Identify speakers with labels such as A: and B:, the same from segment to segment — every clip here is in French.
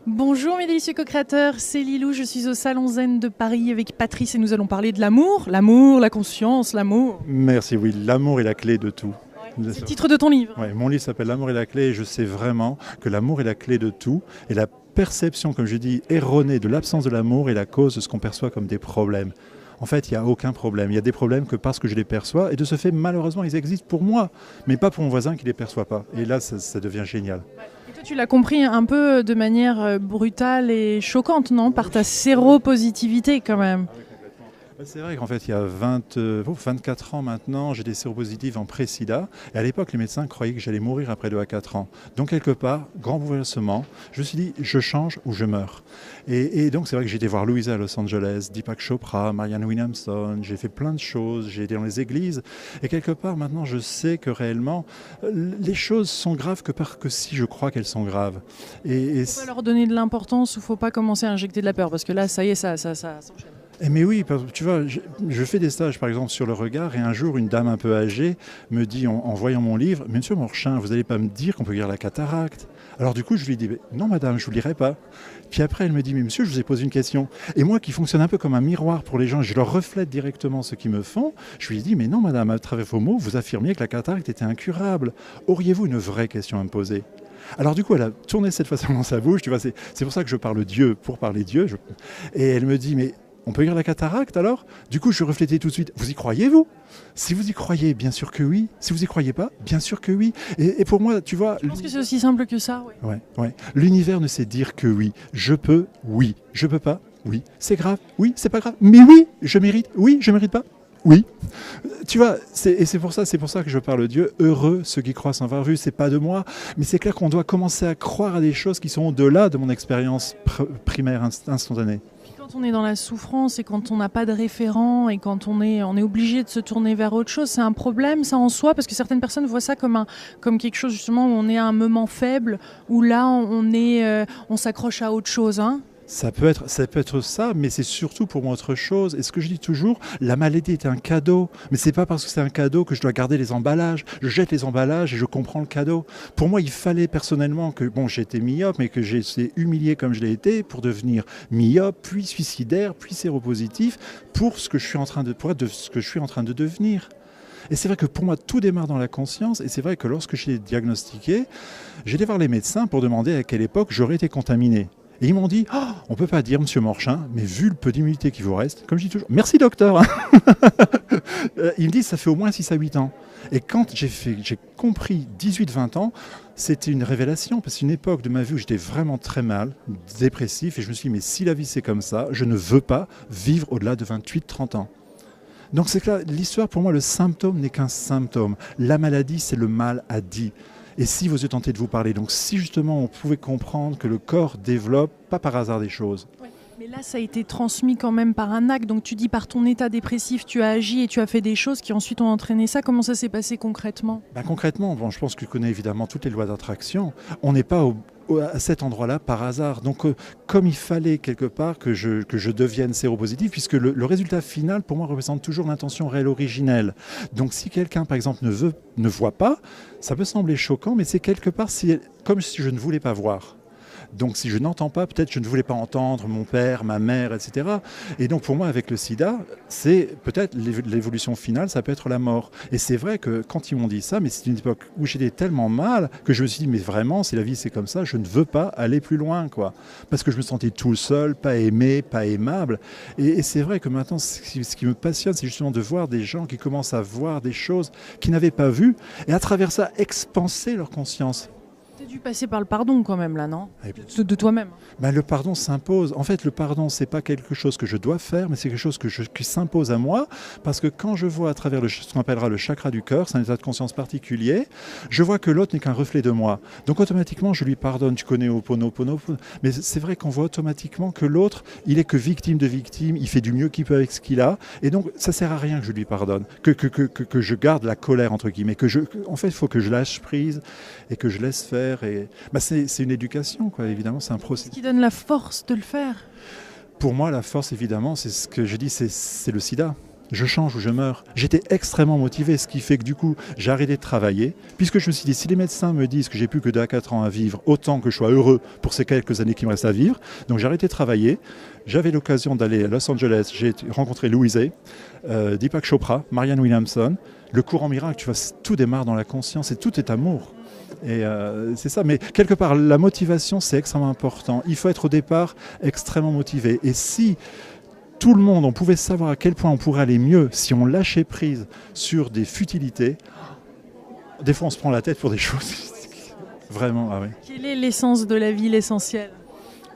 A: Bonjour mes délicieux co-créateurs, c'est Lilou, je suis au Salon Zen de Paris avec Patrice et nous allons parler de l'amour, la conscience, l'amour.
B: Merci, oui, l'amour est la clé de tout.
A: C'est le titre de ton livre.
B: Ouais, mon livre s'appelle L'amour est la clé et je sais vraiment que l'amour est la clé de tout et la perception, comme je dis, erronée de l'absence de l'amour est la cause de ce qu'on perçoit comme des problèmes. En fait, il n'y a aucun problème. Il y a des problèmes que parce que je les perçois et de ce fait, malheureusement, ils existent pour moi, mais pas pour mon voisin qui ne les perçoit pas. Et là, ça devient génial.
A: Et toi tu l'as compris un peu de manière brutale et choquante, non? Par ta séropositivité quand même.
B: C'est vrai qu'en fait, il y a 24 ans maintenant, j'ai des séropositifs en pré-sida. Et à l'époque, les médecins croyaient que j'allais mourir après 2 à 4 ans. Donc, quelque part, grand bouleversement, je me suis dit, je change ou je meurs. Et donc, c'est vrai que j'ai été voir Louisa à Los Angeles, Deepak Chopra, Marianne Williamson. J'ai fait plein de choses, j'ai été dans les églises. Et quelque part, maintenant, je sais que réellement, les choses sont graves que si je crois qu'elles sont graves.
A: Il ne faut pas leur donner de l'importance ou il ne faut pas commencer à injecter de la peur parce que là, ça y est, ça s'enchaîne.
B: Mais oui, tu vois, je fais des stages par exemple sur le regard et un jour une dame un peu âgée me dit en voyant mon livre, « Monsieur Morchin, vous n'allez pas me dire qu'on peut guérir la cataracte ?» Alors du coup je lui dis, « Non madame, je ne vous lirai pas. » Puis après elle me dit, « Mais monsieur, je vous ai posé une question. » Et moi qui fonctionne un peu comme un miroir pour les gens, je leur reflète directement ce qu'ils me font, je lui dis, « Mais non madame, à travers vos mots, vous affirmiez que la cataracte était incurable. Auriez-vous une vraie question à me poser ?» Alors du coup, elle a tourné cette façon dans sa bouche, tu vois, c'est pour ça que je parle Dieu, pour parler Dieu. Et elle me dit, « Mais on peut guérir la cataracte alors ?» Du coup, je reflétais tout de suite. Vous y croyez, vous? Si vous y croyez, bien sûr que oui. Si vous y croyez pas, bien sûr que oui. Et pour moi, tu vois...
A: Je pense que c'est aussi simple que ça.
B: Ouais. L'univers ne sait dire que oui. Je peux, oui. Je peux pas, oui. C'est grave, oui. C'est pas grave, mais oui. Je mérite, oui. Je mérite pas, oui. Tu vois, c'est pour ça que je parle de Dieu. Heureux ceux qui croient sans avoir vu. C'est pas de moi, mais c'est clair qu'on doit commencer à croire à des choses qui sont au-delà de mon expérience primaire, instantanée.
A: Quand on est dans la souffrance et quand on n'a pas de référent et quand on est obligé de se tourner vers autre chose, c'est un problème ça en soi parce que certaines personnes voient ça comme quelque chose justement où on est à un moment faible où là on s'accroche à autre chose. Hein.
B: Ça peut être ça, mais c'est surtout pour moi autre chose. Et ce que je dis toujours, la maladie est un cadeau. Mais c'est pas parce que c'est un cadeau que je dois garder les emballages. Je jette les emballages et je comprends le cadeau. Pour moi, il fallait personnellement que, j'ai été myope, mais que j'ai été humilié comme je l'ai été pour devenir myope, puis suicidaire, puis séropositif, pour ce que je suis en train de devenir. Et c'est vrai que pour moi, tout démarre dans la conscience. Et c'est vrai que lorsque j'ai été diagnostiqué, j'ai été voir les médecins pour demander à quelle époque j'aurais été contaminé. Et ils m'ont dit, on ne peut pas dire, monsieur Morchin, mais vu le peu d'immunité qui vous reste, comme je dis toujours, merci docteur. Ils me disent, ça fait au moins 6 à 8 ans. Et quand j'ai compris 18-20 ans, c'était une révélation, parce que c'est une époque de ma vie où j'étais vraiment très mal, dépressif, et je me suis dit, mais si la vie c'est comme ça, je ne veux pas vivre au-delà de 28-30 ans. Donc c'est que là, l'histoire, pour moi, le symptôme n'est qu'un symptôme. La maladie, c'est le mal à dit. Et si vous êtes tenté de vous parler, donc si justement on pouvait comprendre que le corps développe, pas par hasard des choses.
A: Ouais. Mais là, ça a été transmis quand même par un acte. Donc tu dis par ton état dépressif, tu as agi et tu as fait des choses qui ensuite ont entraîné ça. Comment ça s'est passé concrètement?
B: Concrètement, je pense que tu connais évidemment toutes les lois d'attraction. On n'est pas à cet endroit-là par hasard. Donc comme il fallait quelque part que je devienne séropositif, puisque le résultat final pour moi représente toujours l'intention réelle originelle. Donc si quelqu'un par exemple ne voit pas, ça peut sembler choquant, mais c'est quelque part comme si je ne voulais pas voir. Donc si je n'entends pas, peut-être je ne voulais pas entendre mon père, ma mère, etc. Et donc pour moi, avec le sida, c'est peut-être l'évolution finale, ça peut être la mort. Et c'est vrai que quand ils m'ont dit ça, mais c'est une époque où j'étais tellement mal que je me suis dit, mais vraiment, si la vie c'est comme ça, je ne veux pas aller plus loin, quoi. Parce que je me sentais tout seul, pas aimé, pas aimable. Et c'est vrai que maintenant, ce qui me passionne, c'est justement de voir des gens qui commencent à voir des choses qu'ils n'avaient pas vues et à travers ça, expanser leur conscience.
A: Tu as dû passer par le pardon quand même là, non? De toi-même.
B: Le pardon s'impose. En fait, le pardon, c'est pas quelque chose que je dois faire, mais c'est quelque chose qui s'impose à moi. Parce que quand je vois à travers ce qu'on appellera le chakra du cœur, c'est un état de conscience particulier, je vois que l'autre n'est qu'un reflet de moi. Donc automatiquement, je lui pardonne. Tu connais Ho'oponopono. Mais c'est vrai qu'on voit automatiquement que l'autre, il est que victime de victime, il fait du mieux qu'il peut avec ce qu'il a. Et donc, ça sert à rien que je lui pardonne, que je garde la colère, entre guillemets. En fait, il faut que je lâche prise et que je laisse faire. Et c'est une éducation, quoi, évidemment, c'est un processus.
A: Ce qui donne la force de le faire.
B: Pour moi, la force, évidemment, c'est ce que je dis, c'est le sida. Je change ou je meurs. J'étais extrêmement motivé, ce qui fait que du coup, j'ai arrêté de travailler, puisque je me suis dit, si les médecins me disent que j'ai plus que 2 à 4 ans à vivre, autant que je sois heureux pour ces quelques années qui me restent à vivre. Donc j'ai arrêté de travailler. J'avais l'occasion d'aller à Los Angeles. J'ai rencontré Louise Hay, Deepak Chopra, Marianne Williamson. Le courant miracle, tu vois, tout démarre dans la conscience et tout est amour. Et c'est ça, mais quelque part, la motivation, c'est extrêmement important. Il faut être au départ extrêmement motivé. Et si tout le monde, on pouvait savoir à quel point on pourrait aller mieux si on lâchait prise sur des futilités, des fois on se prend la tête pour des choses. Vraiment, ah oui.
A: Quelle est l'essence de la vie, l'essentiel?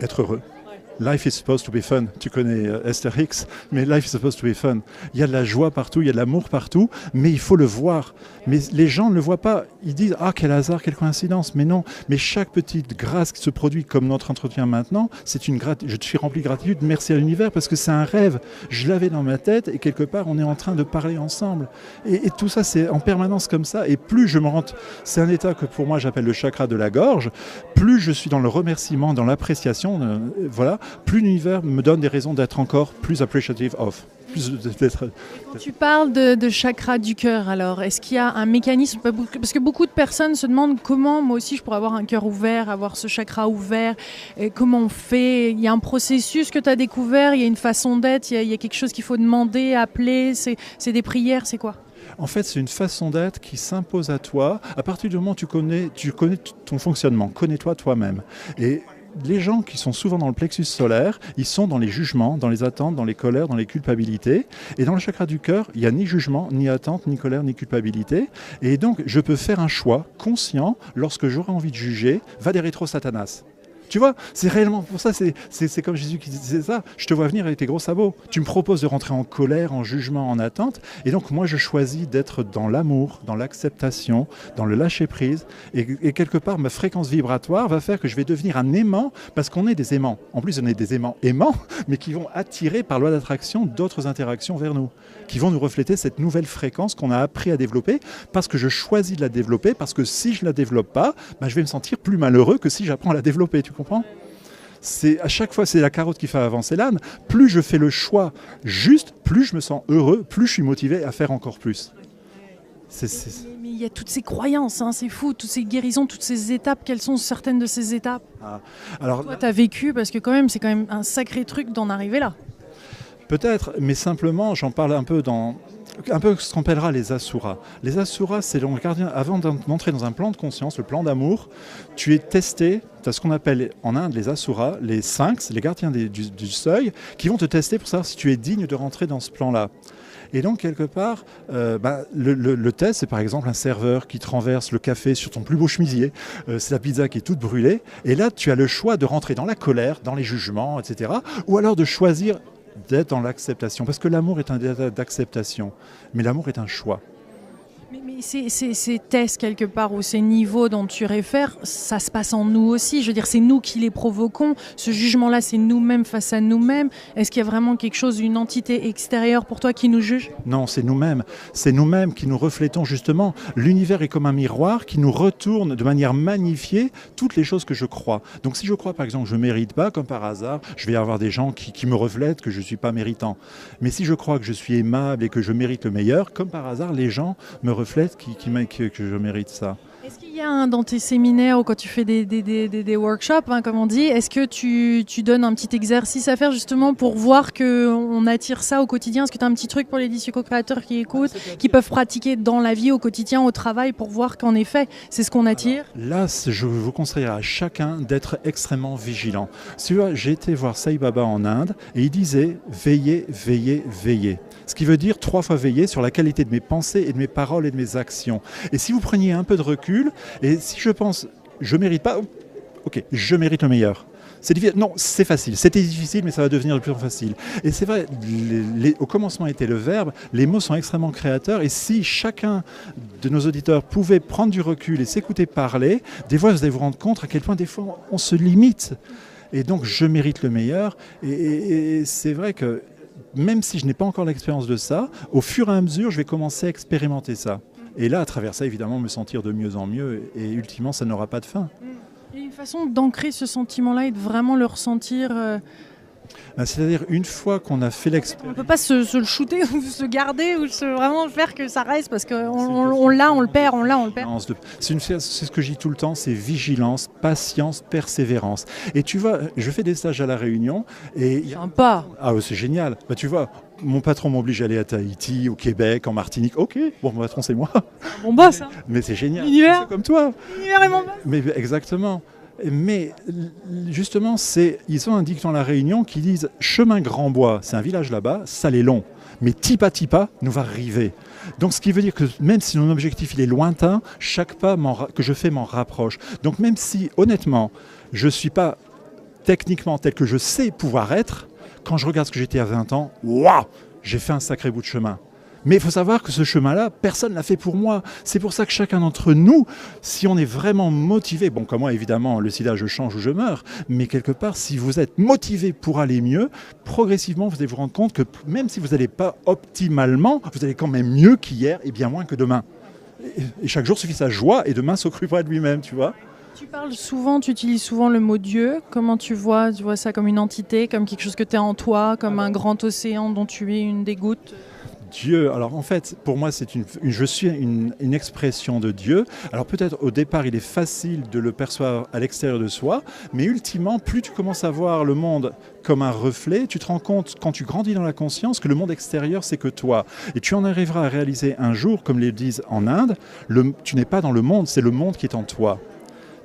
B: Être heureux. Life is supposed to be fun. Tu connais Esther Hicks, mais life is supposed to be fun. Il y a de la joie partout, il y a de l'amour partout, mais il faut le voir. Mais les gens ne le voient pas. Ils disent « Ah, quel hasard, quelle coïncidence !» Mais non, mais chaque petite grâce qui se produit comme notre entretien maintenant, c'est une je suis rempli de gratitude, merci à l'univers, parce que c'est un rêve. Je l'avais dans ma tête et quelque part, on est en train de parler ensemble. Et tout ça, c'est en permanence comme ça. Et plus je me rends... C'est un état que pour moi, j'appelle le chakra de la gorge. Plus je suis dans le remerciement, dans l'appréciation, voilà, plus l'univers me donne des raisons d'être encore plus appreciative of.
A: Quand tu parles de chakra du cœur, alors, est-ce qu'il y a un mécanisme? Parce que beaucoup de personnes se demandent comment, moi aussi, je pourrais avoir un cœur ouvert, avoir ce chakra ouvert, et comment on fait? Il y a un processus que tu as découvert, il y a une façon d'être, il y a quelque chose qu'il faut demander, appeler, c'est des prières, c'est quoi?
B: En fait, c'est une façon d'être qui s'impose à toi. À partir du moment où tu connais ton fonctionnement, connais-toi toi-même. Et les gens qui sont souvent dans le plexus solaire, ils sont dans les jugements, dans les attentes, dans les colères, dans les culpabilités. Et dans le chakra du cœur, il n'y a ni jugement, ni attente, ni colère, ni culpabilité. Et donc, je peux faire un choix conscient lorsque j'aurai envie de juger, va des rétro Satanas. Tu vois, c'est réellement pour ça, c'est comme Jésus qui disait ça, je te vois venir avec tes gros sabots. Tu me proposes de rentrer en colère, en jugement, en attente, et donc moi je choisis d'être dans l'amour, dans l'acceptation, dans le lâcher-prise, et quelque part ma fréquence vibratoire va faire que je vais devenir un aimant, parce qu'on est des aimants. En plus on est des aimants, mais qui vont attirer par loi d'attraction d'autres interactions vers nous, qui vont nous refléter cette nouvelle fréquence qu'on a appris à développer, parce que je choisis de la développer, parce que si je ne la développe pas, je vais me sentir plus malheureux que si j'apprends à la développer, tu comprends ? À chaque fois, c'est la carotte qui fait avancer l'âne. Plus je fais le choix juste, plus je me sens heureux, plus je suis motivé à faire encore plus.
A: Mais il y a toutes ces croyances, hein, c'est fou, toutes ces guérisons, toutes ces étapes. Quelles sont certaines de ces étapes?
B: Alors,
A: toi, tu as vécu, parce que quand même, c'est quand même un sacré truc d'en arriver là.
B: Peut-être, mais simplement, j'en parle un peu ce qu'on appellera les asuras. Les asuras, c'est le gardien, avant d'entrer dans un plan de conscience, le plan d'amour, tu es testé, tu as ce qu'on appelle en Inde les asuras, les sphinx, les gardiens du seuil, qui vont te tester pour savoir si tu es digne de rentrer dans ce plan-là. Et donc, quelque part, le test, c'est par exemple un serveur qui te renverse le café sur ton plus beau chemisier, c'est la pizza qui est toute brûlée, et là, tu as le choix de rentrer dans la colère, dans les jugements, etc., ou alors de choisir d'être dans l'acceptation, parce que l'amour est un état d'acceptation, mais l'amour est un choix.
A: Mais ces tests quelque part ou ces niveaux dont tu réfères, ça se passe en nous aussi. Je veux dire, c'est nous qui les provoquons. Ce jugement-là, c'est nous-mêmes face à nous-mêmes. Est-ce qu'il y a vraiment quelque chose, une entité extérieure pour toi qui nous juge?
B: Non, c'est nous-mêmes. C'est nous-mêmes qui nous reflétons justement. L'univers est comme un miroir qui nous retourne de manière magnifiée toutes les choses que je crois. Donc si je crois par exemple que je ne mérite pas, comme par hasard, je vais y avoir des gens qui me reflètent que je ne suis pas méritant. Mais si je crois que je suis aimable et que je mérite le meilleur, comme par hasard, les gens me reflètent que je mérite ça.
A: Est-ce qu'il y a dans tes séminaires ou quand tu fais des workshops, hein, comme on dit, est-ce que tu donnes un petit exercice à faire justement pour voir qu'on attire ça au quotidien? Est-ce que tu as un petit truc pour les co-créateurs qui écoutent, qui peuvent pratiquer dans la vie, au quotidien, au travail, pour voir qu'en effet, c'est ce qu'on attire?
B: Alors, là, je vous conseillerais à chacun d'être extrêmement vigilant. J'ai été voir Sai Baba en Inde et il disait « veillez, veillez, veillez ». Ce qui veut dire 3 fois veiller sur la qualité de mes pensées et de mes paroles et de mes actions. Et si vous preniez un peu de recul, et si je pense, je ne mérite pas, ok, je mérite le meilleur. C'est difficile. Non, c'est facile. C'était difficile, mais ça va devenir de plus en plus facile. Et c'est vrai, au commencement était le verbe, les mots sont extrêmement créateurs, et si chacun de nos auditeurs pouvait prendre du recul et s'écouter parler, des fois vous allez vous rendre compte à quel point des fois on se limite. Et donc je mérite le meilleur, et c'est vrai que même si je n'ai pas encore l'expérience de ça, au fur et à mesure, je vais commencer à expérimenter ça. Et là, à travers ça, évidemment, me sentir de mieux en mieux. Et ultimement, ça n'aura pas de fin.
A: Il y a une façon d'ancrer ce sentiment-là et de vraiment le ressentir
B: C'est-à-dire, une fois qu'on a fait
A: On ne peut pas se le shooter ou se garder ou vraiment faire que ça reste parce qu'on l'a, on le perd, on l'a, on le perd.
B: C'est ce que je dis tout le temps, c'est vigilance, patience, persévérance. Et tu vois, je fais des stages à La Réunion et...
A: Sympa.
B: Ah ouais, c'est génial. Bah, tu vois, mon patron m'oblige à aller à Tahiti, au Québec, en Martinique. Ok, bon, mon patron c'est moi.
A: Mon boss. Hein.
B: Mais c'est génial.
A: L'univers.
B: C'est comme toi.
A: L'univers est mon boss.
B: Mais exactement. Mais justement, ils ont un dicton à La Réunion qui disent « Chemin Grand Bois », c'est un village là-bas, ça l'est long, mais tipa tipa nous va arriver. Donc ce qui veut dire que même si mon objectif il est lointain, chaque pas que je fais m'en rapproche. Donc même si honnêtement, je ne suis pas techniquement tel que je sais pouvoir être, quand je regarde ce que j'étais à 20 ans, waouh, j'ai fait un sacré bout de chemin. Mais il faut savoir que ce chemin-là, personne ne l'a fait pour moi. C'est pour ça que chacun d'entre nous, si on est vraiment motivé, bon, comme moi, évidemment, le sida, je change ou je meurs, mais quelque part, si vous êtes motivé pour aller mieux, progressivement, vous allez vous rendre compte que même si vous n'allez pas optimalement, vous allez quand même mieux qu'hier et bien moins que demain. Et chaque jour suffit sa joie et demain s'occupera de lui-même, tu vois.
A: Tu parles souvent, tu utilises souvent le mot Dieu. Comment tu vois ça comme une entité, comme quelque chose que tu as en toi, comme un grand océan dont tu es une des gouttes?
B: Dieu, alors en fait, pour moi, je suis une expression de Dieu. Alors peut-être au départ, il est facile de le percevoir à l'extérieur de soi, mais ultimement, plus tu commences à voir le monde comme un reflet, tu te rends compte, quand tu grandis dans la conscience, que le monde extérieur, c'est que toi. Et tu en arriveras à réaliser un jour, comme les disent en Inde, tu n'es pas dans le monde, c'est le monde qui est en toi.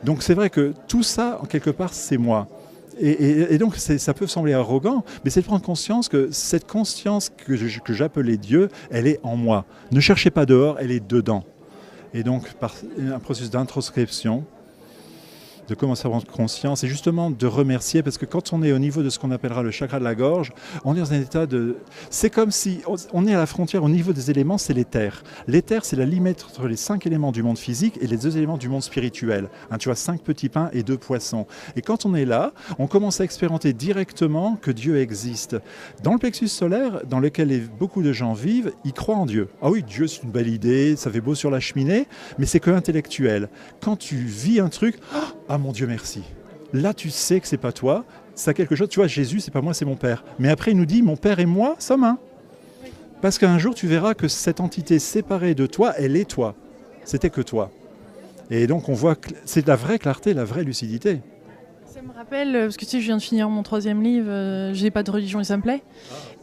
B: Donc c'est vrai que tout ça, en quelque part, c'est moi. Et donc ça peut sembler arrogant, mais c'est de prendre conscience que cette conscience que j'appelais Dieu, elle est en moi. Ne cherchez pas dehors, elle est dedans. Et donc par un processus d'introspection, de commencer à prendre conscience et justement de remercier, parce que quand on est au niveau de ce qu'on appellera le chakra de la gorge, on est dans un état de... C'est comme si on est à la frontière au niveau des éléments, c'est l'éther. L'éther, c'est la limite entre les 5 éléments du monde physique et les 2 éléments du monde spirituel. Tu vois, 5 petits pains et 2 poissons. Et quand on est là, on commence à expérimenter directement que Dieu existe. Dans le plexus solaire, dans lequel beaucoup de gens vivent, ils croient en Dieu. Ah oui, Dieu, c'est une belle idée, ça fait beau sur la cheminée, mais c'est que intellectuel. Quand tu vis un truc... Ah mon Dieu, merci. Là, tu sais que c'est pas toi, ça a quelque chose. Tu vois, Jésus, c'est pas moi, c'est mon Père. Mais après, il nous dit, mon Père et moi sommes un. Parce qu'un jour, tu verras que cette entité séparée de toi, elle est toi. C'était que toi. Et donc, on voit que c'est la vraie clarté, la vraie lucidité.
A: Ça me rappelle, parce que tu sais, je viens de finir mon 3e livre, J'ai pas de religion et ça me plaît.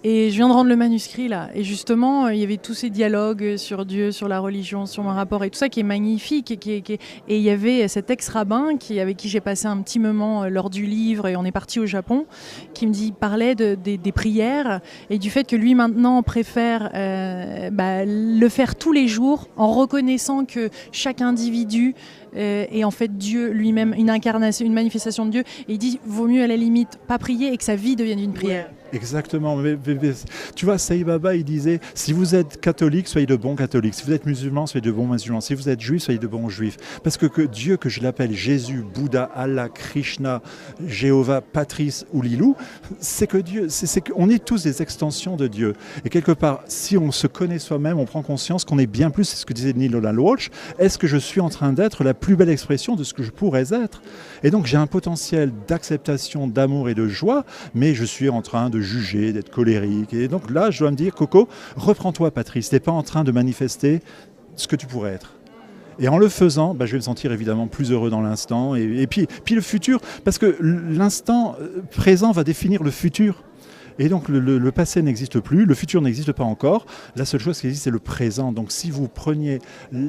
A: Et je viens de rendre le manuscrit là. Et justement, il y avait tous ces dialogues sur Dieu, sur la religion, sur mon rapport et tout ça qui est magnifique. Et il y avait cet ex-rabbin avec qui j'ai passé un petit moment lors du livre et on est parti au Japon, qui parlait des prières et du fait que lui maintenant préfère le faire tous les jours en reconnaissant que chaque individu est en fait Dieu lui-même, une incarnation, une manifestation de Dieu. Et il dit, vaut mieux à la limite pas prier et que sa vie devienne une prière.
B: Ouais. Exactement. Mais, tu vois, Sai Baba, il disait, si vous êtes catholique, soyez de bons catholiques. Si vous êtes musulman, soyez de bons musulmans. Si vous êtes juif, soyez de bons juifs. Parce que Dieu, que je l'appelle Jésus, Bouddha, Allah, Krishna, Jéhovah, Patrice ou Lilou, c'est que Dieu, on est tous des extensions de Dieu. Et quelque part, si on se connaît soi-même, on prend conscience qu'on est bien plus, c'est ce que disait Neil Donald Walsh, est-ce que je suis en train d'être la plus belle expression de ce que je pourrais être? Et donc j'ai un potentiel d'acceptation, d'amour et de joie, mais je suis en train de juger, d'être colérique. Et donc là, je dois me dire, Coco, reprends-toi, Patrice. Tu n'es pas en train de manifester ce que tu pourrais être. Et en le faisant, je vais me sentir évidemment plus heureux dans l'instant. Et puis le futur, parce que l'instant présent va définir le futur. Et donc le passé n'existe plus, le futur n'existe pas encore. La seule chose qui existe, c'est le présent. Donc si vous preniez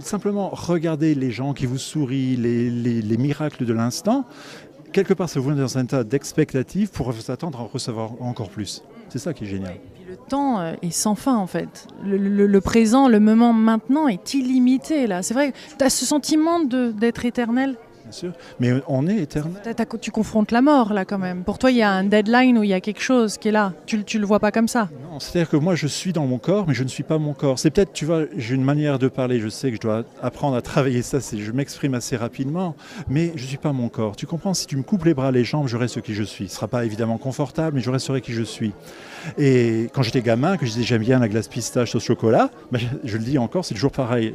B: simplement regarder les gens qui vous sourient, les miracles de l'instant, quelque part, ça vous met dans un état d'expectative pour s'attendre à en recevoir encore plus. C'est ça qui est génial.
A: Et puis le temps est sans fin en fait. Le présent, le moment maintenant est illimité là. C'est vrai, tu as ce sentiment d'être éternel.
B: Bien sûr, mais on est éternel.
A: Tu confrontes la mort là quand même. Pour toi, il y a un deadline où il y a quelque chose qui est là. Tu le vois pas comme ça.
B: Non, c'est-à-dire que moi je suis dans mon corps, mais je ne suis pas mon corps. C'est peut-être, tu vois, j'ai une manière de parler, je sais que je dois apprendre à travailler ça, je m'exprime assez rapidement, mais je ne suis pas mon corps. Tu comprends, si tu me coupes les bras, les jambes, je reste qui je suis. Ce ne sera pas évidemment confortable, mais je resterai qui je suis. Et quand j'étais gamin, que je disais j'aime bien la glace pistache au chocolat, je le dis encore, c'est toujours pareil.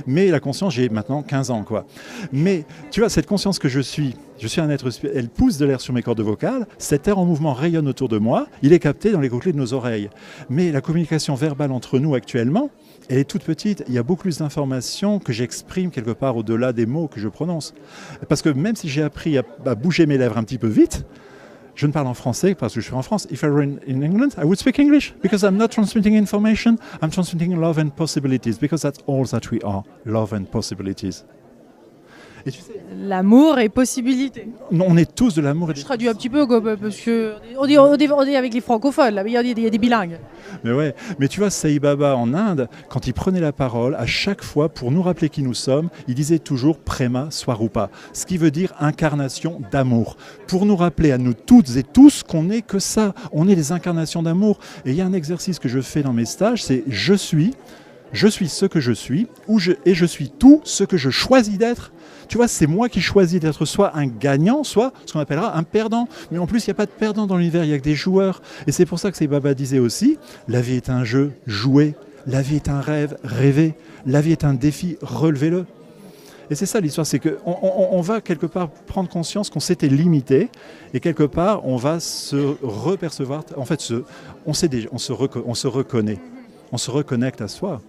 B: Mais la conscience, j'ai maintenant 15 ans, quoi. Mais tu vois, vois, cette conscience que je suis un être, elle pousse de l'air sur mes cordes vocales, cet air en mouvement rayonne autour de moi, il est capté dans les gouttelettes de nos oreilles. Mais la communication verbale entre nous actuellement, elle est toute petite, il y a beaucoup plus d'informations que j'exprime quelque part au-delà des mots que je prononce. Parce que même si j'ai appris à bouger mes lèvres un petit peu vite, je ne parle en français parce que je suis en France. If I were in England, I would speak English because I'm not transmitting information, I'm transmitting love and possibilities because that's all that we are, love and possibilities. Et tu sais,
A: L'amour et possibilité.
B: on est tous de l'amour et
A: Je traduis un petit peu, quoi, parce que on est avec les francophones, là, il y a des bilingues.
B: Mais ouais, mais tu vois, Sai Baba en Inde, quand il prenait la parole, à chaque fois, pour nous rappeler qui nous sommes, il disait toujours Prema Swarupa, ce qui veut dire incarnation d'amour. Pour nous rappeler à nous toutes et tous qu'on n'est que ça, on est les incarnations d'amour. Et il y a un exercice que je fais dans mes stages, c'est je suis ce que je suis, et je suis tout ce que je choisis d'être. Tu vois, c'est moi qui choisis d'être soit un gagnant, soit ce qu'on appellera un perdant. Mais en plus, il n'y a pas de perdant dans l'univers, il n'y a que des joueurs. Et c'est pour ça que Sai Baba disait aussi, la vie est un jeu, jouez. La vie est un rêve, rêvez. La vie est un défi, relevez-le. Et c'est ça l'histoire, c'est qu'on va quelque part prendre conscience qu'on s'était limité, et quelque part, on va se repercevoir. En fait, on se reconnaît, on se reconnecte à soi.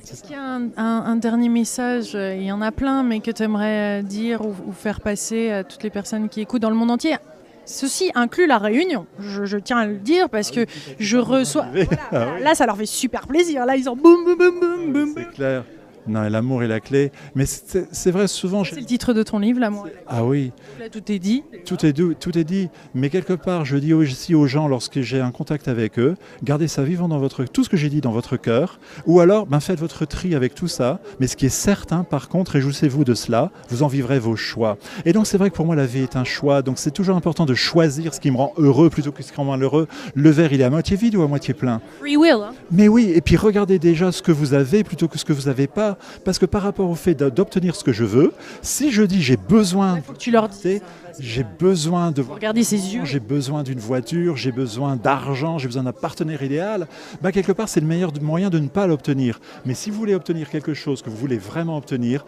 A: Est-ce qu'il y a un dernier message, il y en a plein, mais que tu aimerais dire ou faire passer à toutes les personnes qui écoutent dans le monde entier? Ceci inclut la Réunion, je tiens à le dire, parce que je reçois... Voilà, là, ça leur fait super plaisir, là, ils ont boum, boum, boum, boum, boum.
B: C'est clair. Non, l'amour est la clé. Mais c'est vrai, souvent...
A: C'est le titre de ton livre, l'amour.
B: Ah oui.
A: Là, tout est dit.
B: Tout est dit. Mais quelque part, je dis aussi aux gens, lorsque j'ai un contact avec eux, gardez ça vivant dans tout ce que j'ai dit dans votre cœur. Ou alors, faites votre tri avec tout ça. Mais ce qui est certain, par contre, réjouissez-vous de cela. Vous en vivrez vos choix. Et donc, c'est vrai que pour moi, la vie est un choix. Donc, c'est toujours important de choisir ce qui me rend heureux plutôt que ce qui me rend malheureux. Le verre, il est à moitié vide ou à moitié plein?
A: Free will. Hein.
B: Mais oui, et puis regardez déjà ce que vous avez plutôt que ce que vous n'avez pas. Parce que par rapport au fait d'obtenir ce que je veux, si je dis j'ai besoin,
A: il faut que tu leur dises,
B: j'ai besoin de
A: regarder ses yeux,
B: j'ai besoin d'une voiture, j'ai besoin d'argent, j'ai besoin d'un partenaire idéal, quelque part c'est le meilleur moyen de ne pas l'obtenir. Mais si vous voulez obtenir quelque chose que vous voulez vraiment obtenir,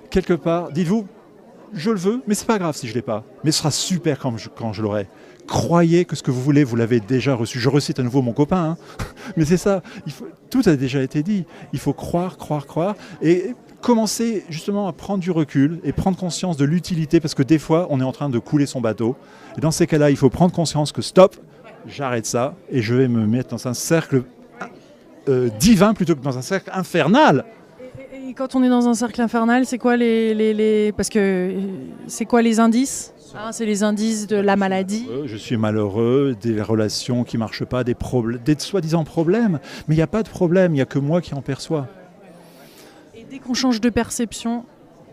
B: quelque part, dites-vous, je le veux, mais c'est pas grave si je l'ai pas. Mais ce sera super quand je l'aurai. Croyez que ce que vous voulez, vous l'avez déjà reçu. Je recite à nouveau mon copain, mais c'est ça. Tout a déjà été dit. Il faut croire, et commencer justement à prendre du recul et prendre conscience de l'utilité, parce que des fois, on est en train de couler son bateau. Et dans ces cas-là, il faut prendre conscience que stop, j'arrête ça et je vais me mettre dans un cercle divin plutôt que dans un cercle infernal.
A: Et quand on est dans un cercle infernal, c'est quoi parce que c'est quoi les indices? C'est les indices de la maladie.
B: Je suis malheureux, des relations qui ne marchent pas, des soi-disant problèmes. Mais il n'y a pas de problème, il n'y a que moi qui en perçois.
A: Et dès qu'on change de perception,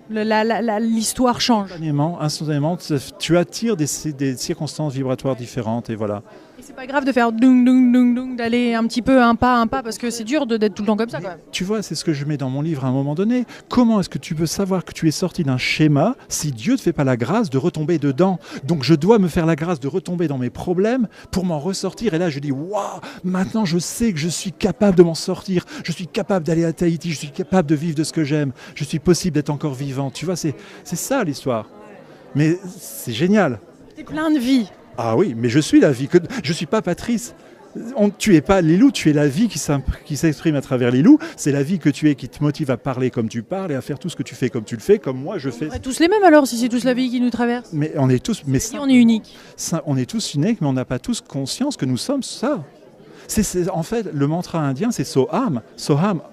A: l'histoire change.
B: Instantanément, tu attires des circonstances vibratoires différentes et voilà.
A: Et c'est pas grave de faire dung dung dung dung, d'aller un petit peu un pas, parce que c'est dur d'être tout le temps comme ça quand même.
B: Tu vois, c'est ce que je mets dans mon livre à un moment donné. Comment est-ce que tu peux savoir que tu es sorti d'un schéma si Dieu ne te fait pas la grâce de retomber dedans? Donc je dois me faire la grâce de retomber dans mes problèmes pour m'en ressortir. Et là je dis, waouh, maintenant je sais que je suis capable de m'en sortir. Je suis capable d'aller à Tahiti, je suis capable de vivre de ce que j'aime. Je suis possible d'être encore vivant. Tu vois, c'est ça l'histoire. Mais c'est génial.
A: T'es plein de vie.
B: Ah oui, mais je suis la vie. Je ne suis pas Patrice. Tu n'es pas Lilou, tu es la vie qui s'exprime à travers Lilou. C'est la vie que tu es qui te motive à parler comme tu parles et à faire tout ce que tu fais comme tu le fais, comme moi je fais.
A: On est tous les mêmes alors, si c'est tous la vie qui nous traverse.
B: Mais on est tous... Mais
A: si on est unique.
B: On est tous uniques, mais on n'a pas tous conscience que nous sommes ça. En fait, le mantra indien, c'est Soham,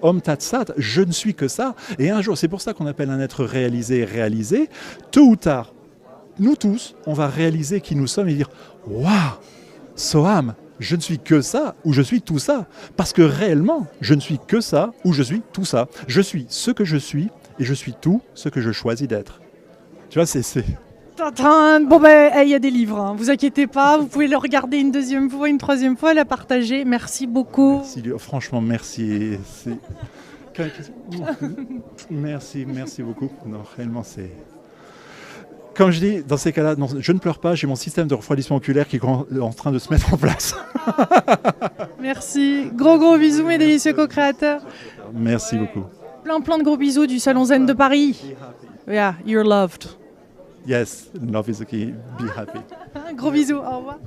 B: Om Tat Sat, je ne suis que ça. Et un jour, c'est pour ça qu'on appelle un être réalisé, tôt ou tard, nous tous, on va réaliser qui nous sommes et dire « Waouh, Soham, je ne suis que ça ou je suis tout ça. » Parce que réellement, je ne suis que ça ou je suis tout ça. Je suis ce que je suis et je suis tout ce que je choisis d'être. Tu vois, c'est...
A: Bon il y a des livres, vous inquiétez pas, vous pouvez le regarder une deuxième fois, une troisième fois, la partager. Merci beaucoup.
B: Franchement, merci. Merci beaucoup. Non, réellement, c'est... Comme je dis, dans ces cas-là, non, je ne pleure pas, j'ai mon système de refroidissement oculaire qui est en train de se mettre en place.
A: Merci. Gros bisous mes délicieux co-créateurs.
B: Merci beaucoup.
A: Plein de gros bisous du Salon Zen de Paris. Yeah, you're loved.
B: Yes, love is the key. Be happy.
A: Gros bisous, au revoir.